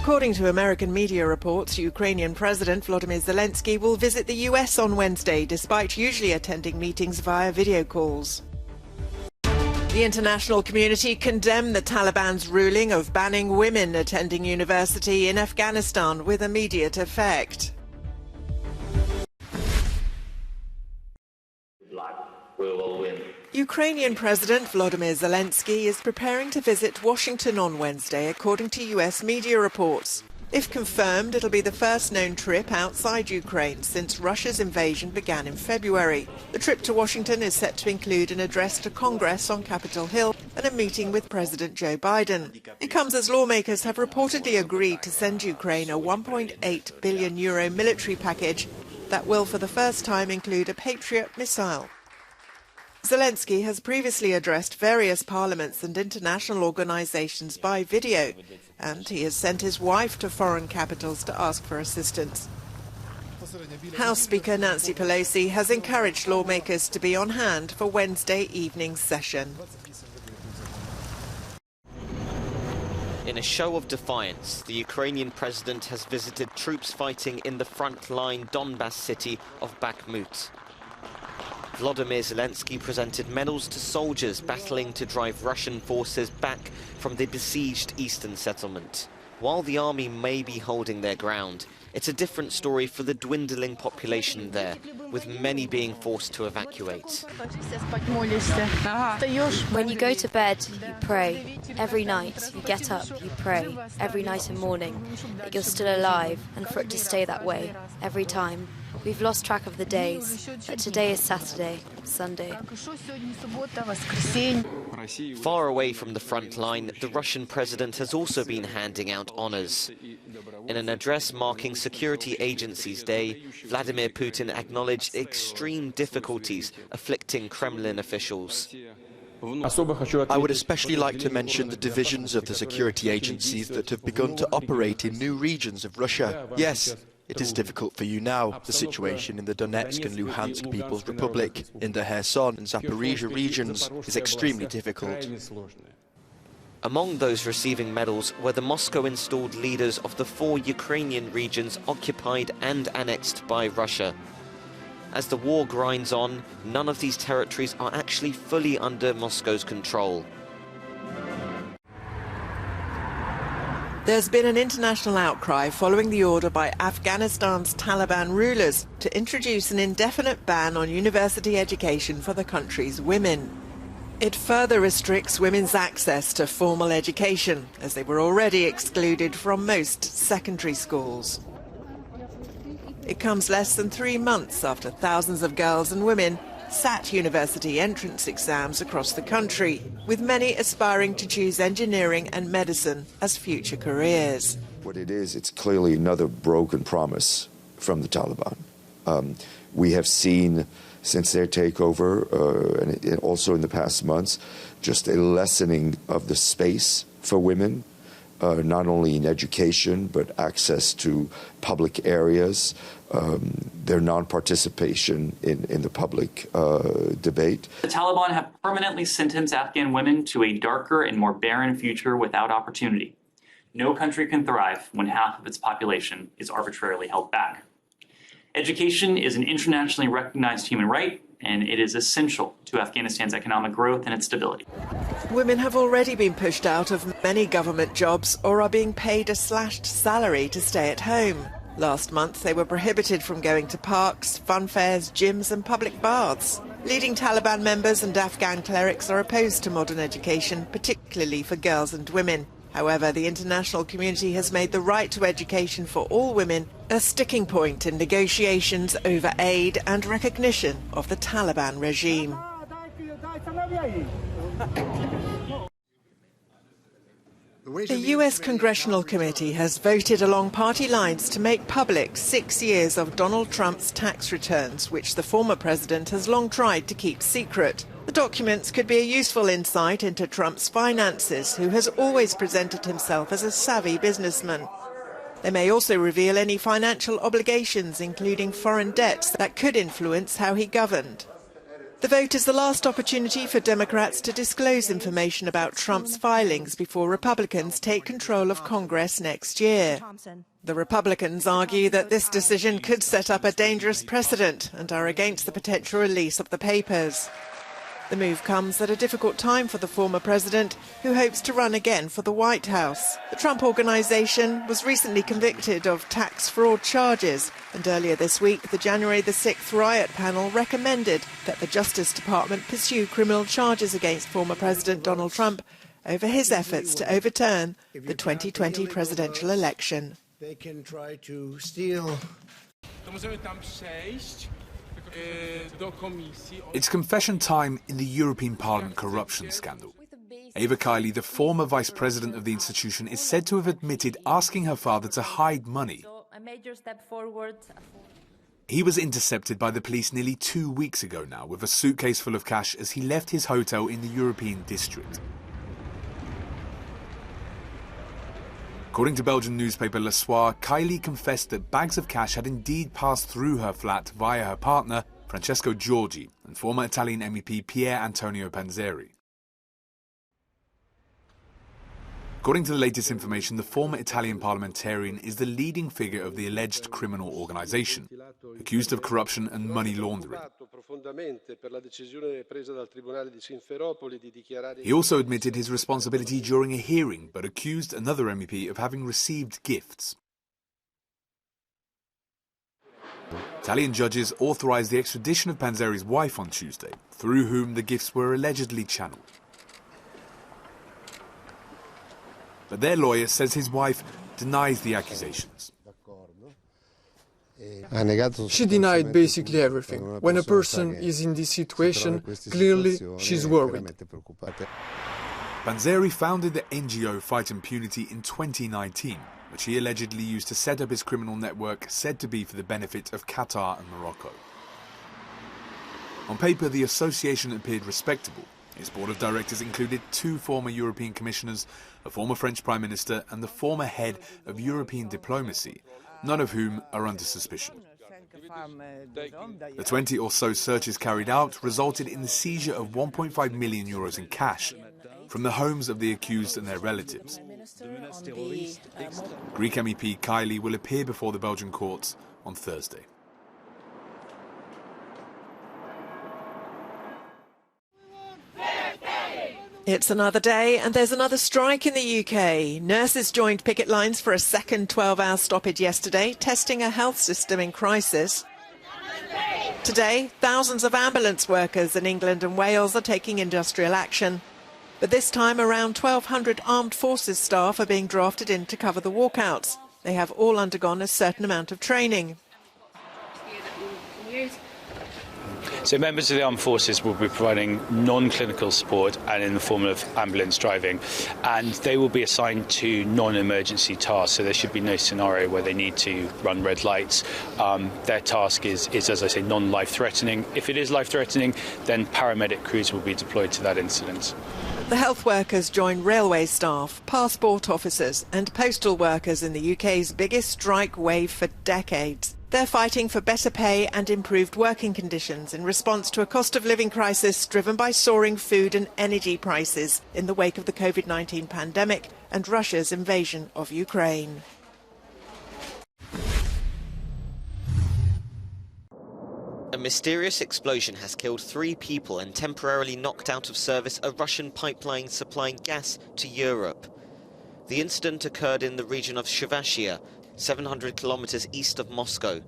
According to American media reports, Ukrainian President Volodymyr Zelensky will visit the US on Wednesday, despite usually attending meetings via video calls. The international community condemned the Taliban's ruling of banning women attending university in Afghanistan with immediate effect. We will win. Ukrainian President Volodymyr Zelensky is preparing to visit Washington on Wednesday, according to US media reports. If confirmed, it'll be the first known trip outside Ukraine since Russia's invasion began in February. The trip to Washington is set to include an address to Congress on Capitol Hill and a meeting with President Joe Biden. It comes as lawmakers have reportedly agreed to send Ukraine a €1.8 billion military package that will for the first time include a Patriot missile. Zelensky has previously addressed various parliaments and international organizations by video, and he has sent his wife to foreign capitals to ask for assistance. House Speaker Nancy Pelosi has encouraged lawmakers to be on hand for Wednesday evening's session. In a show of defiance, the Ukrainian president has visited troops fighting in the front-line Donbas city of Bakhmut. Volodymyr Zelensky presented medals to soldiers battling to drive Russian forces back from the besieged eastern settlement. While the army may be holding their ground, it's a different story for the dwindling population there, with many being forced to evacuate. When you go to bed, you pray. Every night, you get up, you pray. Every night and morning, that you're still alive, and for it to stay that way, every time. We've lost track of the days, but today is Saturday, Sunday. Far away from the front line, the Russian president has also been handing out honors. In an address marking Security Agencies Day, Vladimir Putin acknowledged extreme difficulties afflicting Kremlin officials. I would especially like to mention the divisions of the security agencies that have begun to operate in new regions of Russia. Yes, it is difficult for you now. The situation in the Donetsk and Luhansk People's Republic, in the Kherson and Zaporizhia regions, is extremely difficult. Among those receiving medals were the Moscow-installed leaders of the 4 Ukrainian regions occupied and annexed by Russia. As the war grinds on, none of these territories are actually fully under Moscow's control. There's been an international outcry following the order by Afghanistan's Taliban rulers to introduce an indefinite ban on university education for the country's women. It further restricts women's access to formal education, as they were already excluded from most secondary schools. It comes less than 3 months after thousands of girls and women sat university entrance exams across the country, with many aspiring to choose engineering and medicine as future careers. What it is, it's clearly another broken promise from the Taliban. We have seen since their takeover, and also in the past months, just a lessening of the space for women, not only in education, but access to public areas, their non-participation in the public debate. The Taliban have permanently sentenced Afghan women to a darker and more barren future without opportunity. No country can thrive when half of its population is arbitrarily held back. Education is an internationally recognized human right, and it is essential to Afghanistan's economic growth and its stability. Women have already been pushed out of many government jobs or are being paid a slashed salary to stay at home. Last month, they were prohibited from going to parks, fun fairs, gyms and public baths. Leading Taliban members and Afghan clerics are opposed to modern education, particularly for girls and women. However, the international community has made the right to education for all women a sticking point in negotiations over aid and recognition of the Taliban regime. The US Congressional Committee has voted along party lines to make public 6 years of Donald Trump's tax returns, which the former president has long tried to keep secret. The documents could be a useful insight into Trump's finances, who has always presented himself as a savvy businessman. They may also reveal any financial obligations, including foreign debts, that could influence how he governed. The vote is the last opportunity for Democrats to disclose information about Trump's filings before Republicans take control of Congress next year. The Republicans argue that this decision could set up a dangerous precedent and are against the potential release of the papers. The move comes at a difficult time for the former president, who hopes to run again for the White House. The Trump Organization was recently convicted of tax fraud charges, and earlier this week the January the 6th riot panel recommended that the Justice Department pursue criminal charges against former President Donald Trump over his efforts to overturn the 2020 presidential election. They can try to steal. It's confession time in the European Parliament corruption scandal. Eva Kaili, the former vice president of the institution, is said to have admitted asking her father to hide money. He was intercepted by the police nearly 2 weeks ago now with a suitcase full of cash as he left his hotel in the European district. According to Belgian newspaper Le Soir, Kaili confessed that bags of cash had indeed passed through her flat via her partner, Francesco Giorgi, and former Italian MEP Pier Antonio Panzeri. According to the latest information, the former Italian parliamentarian is the leading figure of the alleged criminal organization, accused of corruption and money laundering. He also admitted his responsibility during a hearing, but accused another MEP of having received gifts. Italian judges authorized the extradition of Panzeri's wife on Tuesday, through whom the gifts were allegedly channeled. But their lawyer says his wife denies the accusations. She denied basically everything. When a person is in this situation, clearly she's worried. Panzeri founded the NGO Fight Impunity in 2019, which he allegedly used to set up his criminal network said to be for the benefit of Qatar and Morocco. On paper, the association appeared respectable. Its board of directors included 2 former European commissioners, a former French prime minister and the former head of European diplomacy, none of whom are under suspicion. The 20 or so searches carried out resulted in the seizure of 1.5 million euros in cash from the homes of the accused and their relatives. Greek MEP Kaili will appear before the Belgian courts on Thursday. It's another day and there's another strike in the UK. Nurses joined picket lines for a second 12-hour stoppage yesterday, testing a health system in crisis. Today, thousands of ambulance workers in England and Wales are taking industrial action. But this time, around 1,200 armed forces staff are being drafted in to cover the walkouts. They have all undergone a certain amount of training. So members of the armed forces will be providing non-clinical support and in the form of ambulance driving, and they will be assigned to non-emergency tasks, so there should be no scenario where they need to run red lights. Their task is, as I say, non-life-threatening. If it is life-threatening, then paramedic crews will be deployed to that incident. The health workers join railway staff, passport officers and postal workers in the UK's biggest strike wave for decades. They're fighting for better pay and improved working conditions in response to a cost of living crisis driven by soaring food and energy prices in the wake of the COVID-19 pandemic and Russia's invasion of Ukraine. A mysterious explosion has killed 3 people and temporarily knocked out of service a Russian pipeline supplying gas to Europe. The incident occurred in the region of Shuvashia, 700 kilometers east of Moscow.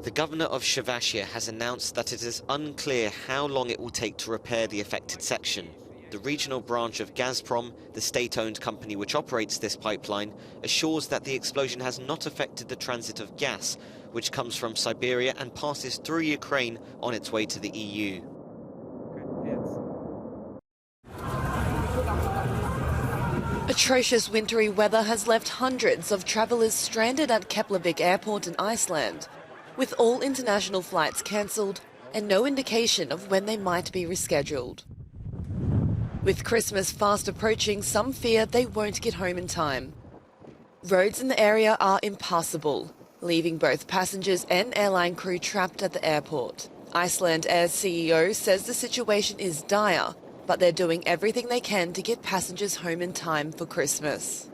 The governor of Shuvashia has announced that it is unclear how long it will take to repair the affected section. The regional branch of Gazprom, the state-owned company which operates this pipeline, assures that the explosion has not affected the transit of gas, which comes from Siberia and passes through Ukraine on its way to the EU. Atrocious wintry weather has left hundreds of travellers stranded at Keflavik Airport in Iceland, with all international flights cancelled and no indication of when they might be rescheduled. With Christmas fast approaching, some fear they won't get home in time. Roads in the area are impassable, leaving both passengers and airline crew trapped at the airport. Iceland Air's CEO says the situation is dire, but they're doing everything they can to get passengers home in time for Christmas.